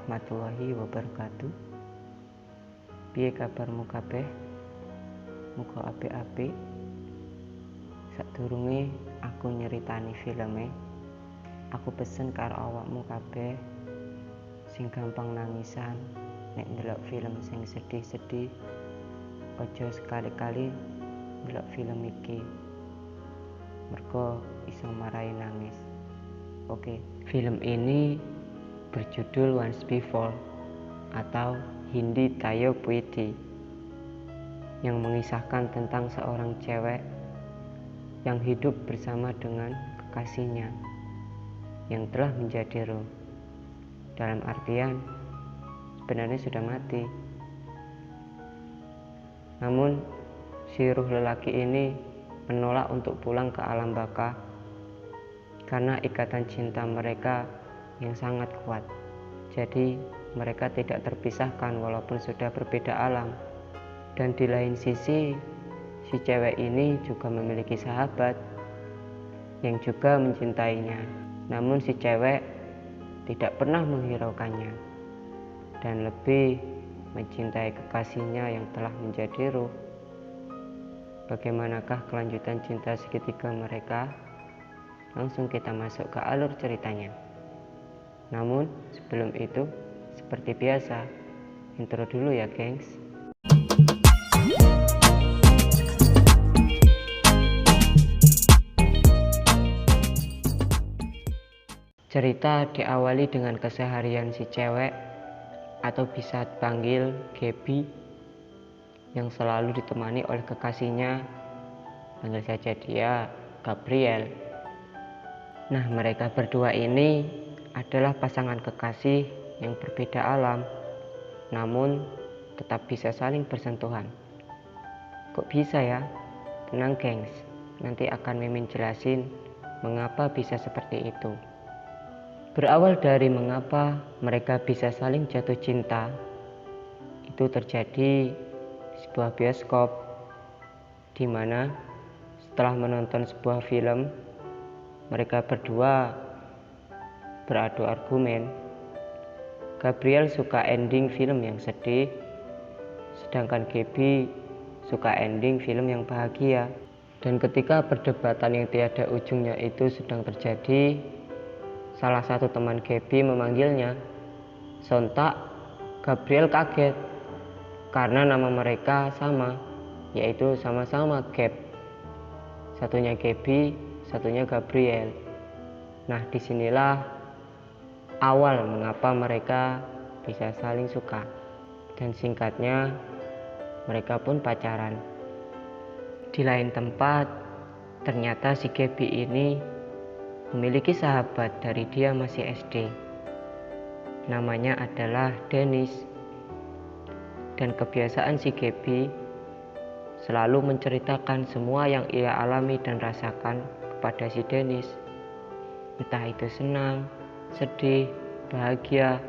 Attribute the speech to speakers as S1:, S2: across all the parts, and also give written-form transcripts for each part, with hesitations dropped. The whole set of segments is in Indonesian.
S1: warahmatullahi wabarakatuh. Piye kabarmu kabeh? Muga apik-apik. Sadurunge aku nyeritani filme, aku pesen karo awakmu kabeh sing gampang nangisan nek ndelok film sing sedih-sedih. Aja sekali-kali ndelok film iki, mergo iso marai nangis. Oke, film ini berjudul Once Before atau Hindi Tayo Puiti, yang mengisahkan tentang seorang cewek yang hidup bersama dengan kekasihnya yang telah menjadi roh. Dalam artian sebenarnya sudah mati. Namun si ruh lelaki ini menolak untuk pulang ke alam baka karena ikatan cinta mereka yang sangat kuat. Jadi mereka tidak terpisahkan walaupun sudah berbeda alam. Dan di lain sisi, si cewek ini juga memiliki sahabat yang juga mencintainya. Namun si cewek tidak pernah menghiraukannya dan lebih mencintai kekasihnya yang telah menjadi ruh. Bagaimanakah kelanjutan cinta segitiga mereka? Langsung kita masuk ke alur ceritanya. Namun sebelum itu, seperti biasa, intro dulu ya gengs. Cerita diawali dengan keseharian si cewek, atau bisa dipanggil Gaby, yang selalu ditemani oleh kekasihnya, panggil saja dia Gabriel. Nah, mereka berdua ini adalah pasangan kekasih yang berbeda alam, namun tetap bisa saling bersentuhan. Kok bisa ya? Tenang gengs, nanti akan Mimin jelasin mengapa bisa seperti itu. Berawal dari mengapa mereka bisa saling jatuh cinta, itu terjadi di sebuah bioskop, di mana setelah menonton sebuah film, mereka berdua beradu argumen. Gabriel suka ending film yang sedih, sedangkan Gaby suka ending film yang bahagia. Dan ketika perdebatan yang tiada ujungnya itu sedang terjadi, salah satu teman Gaby memanggilnya. Sontak Gabriel kaget karena nama mereka sama, yaitu sama-sama Gab. Satunya Gaby, satunya Gabriel. Nah, disinilah awal mengapa mereka bisa saling suka. Dan singkatnya, mereka pun pacaran. Di lain tempat, ternyata si Gaby ini memiliki sahabat dari dia masih SD. Namanya adalah Dennis. Dan kebiasaan si Gaby selalu menceritakan semua yang ia alami dan rasakan kepada si Dennis. Entah itu senang, sedih, bahagia,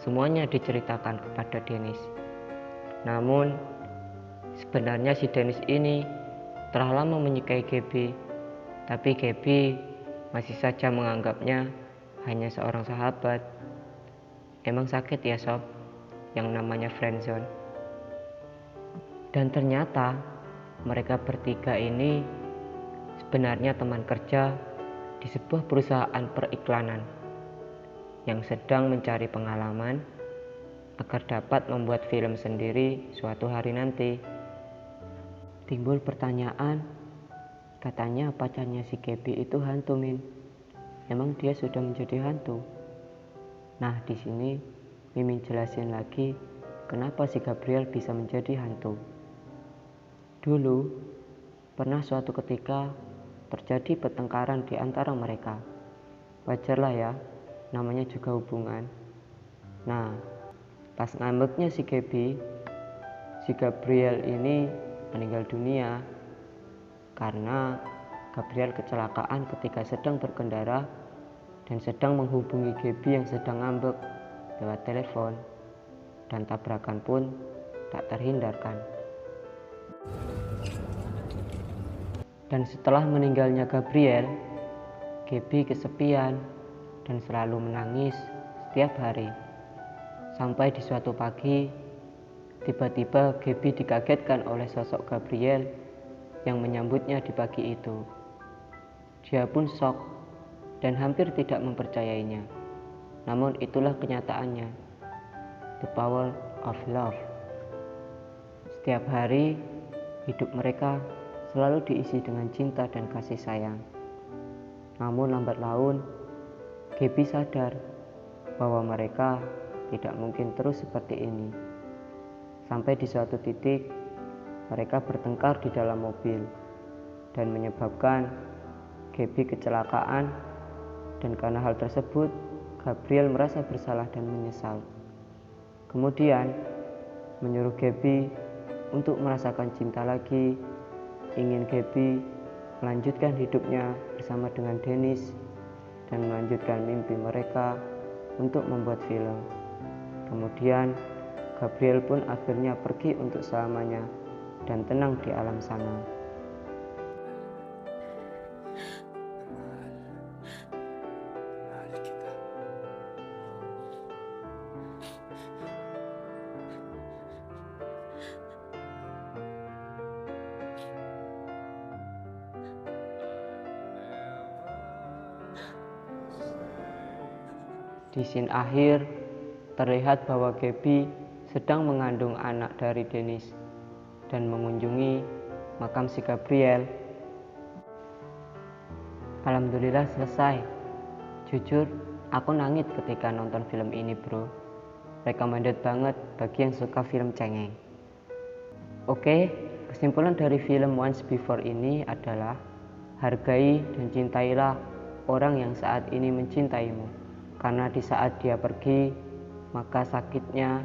S1: semuanya diceritakan kepada Dennis. Namun sebenarnya si Dennis ini telah lama menyukai Gaby, tapi Gaby masih saja menganggapnya hanya seorang sahabat. Emang sakit ya sob, yang namanya friendzone. Dan ternyata mereka bertiga ini sebenarnya teman kerja di sebuah perusahaan periklanan yang sedang mencari pengalaman agar dapat membuat film sendiri suatu hari nanti. Timbul pertanyaan, katanya pacarnya si Gaby itu hantu Min. Emang dia sudah menjadi hantu? Nah, di sini Mimin jelasin lagi kenapa si Gabriel bisa menjadi hantu. Dulu pernah suatu ketika terjadi pertengkaran di antara mereka. Wajarlah ya, namanya juga hubungan. Nah, pas ngambeknya si Gaby, si Gabriel ini meninggal dunia karena Gabriel kecelakaan ketika sedang berkendara dan sedang menghubungi Gaby yang sedang ngambek lewat telepon, dan tabrakan pun tak terhindarkan. Dan setelah meninggalnya Gabriel, Gaby kesepian dan selalu menangis setiap hari. Sampai di suatu pagi, tiba-tiba Gaby dikagetkan oleh sosok Gabriel yang menyambutnya di pagi itu. Dia pun shock dan hampir tidak mempercayainya. Namun itulah kenyataannya, the power of love. Setiap hari, hidup mereka selalu diisi dengan cinta dan kasih sayang. Namun lambat laun, Gaby sadar bahwa mereka tidak mungkin terus seperti ini. Sampai di suatu titik, mereka bertengkar di dalam mobil dan menyebabkan Gaby kecelakaan, dan karena hal tersebut, Gabriel merasa bersalah dan menyesal. Kemudian, menyuruh Gaby untuk merasakan cinta lagi, ingin Gaby melanjutkan hidupnya bersama dengan Dennis dan melanjutkan mimpi mereka untuk membuat film. Kemudian, Gabriel pun akhirnya pergi untuk selamanya dan tenang di alam sana. Di scene akhir, terlihat bahwa Gaby sedang mengandung anak dari Dennis dan mengunjungi makam si Gabriel. Alhamdulillah selesai. Jujur, aku nangis ketika nonton film ini, bro. Recommended banget bagi yang suka film cengeng. Oke, kesimpulan dari film Once Before ini adalah hargai dan cintailah orang yang saat ini mencintaimu. Karena di saat dia pergi, maka sakitnya,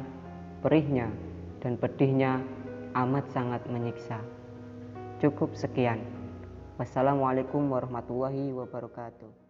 S1: perihnya, dan pedihnya amat sangat menyiksa. Cukup sekian. Wassalamualaikum warahmatullahi wabarakatuh.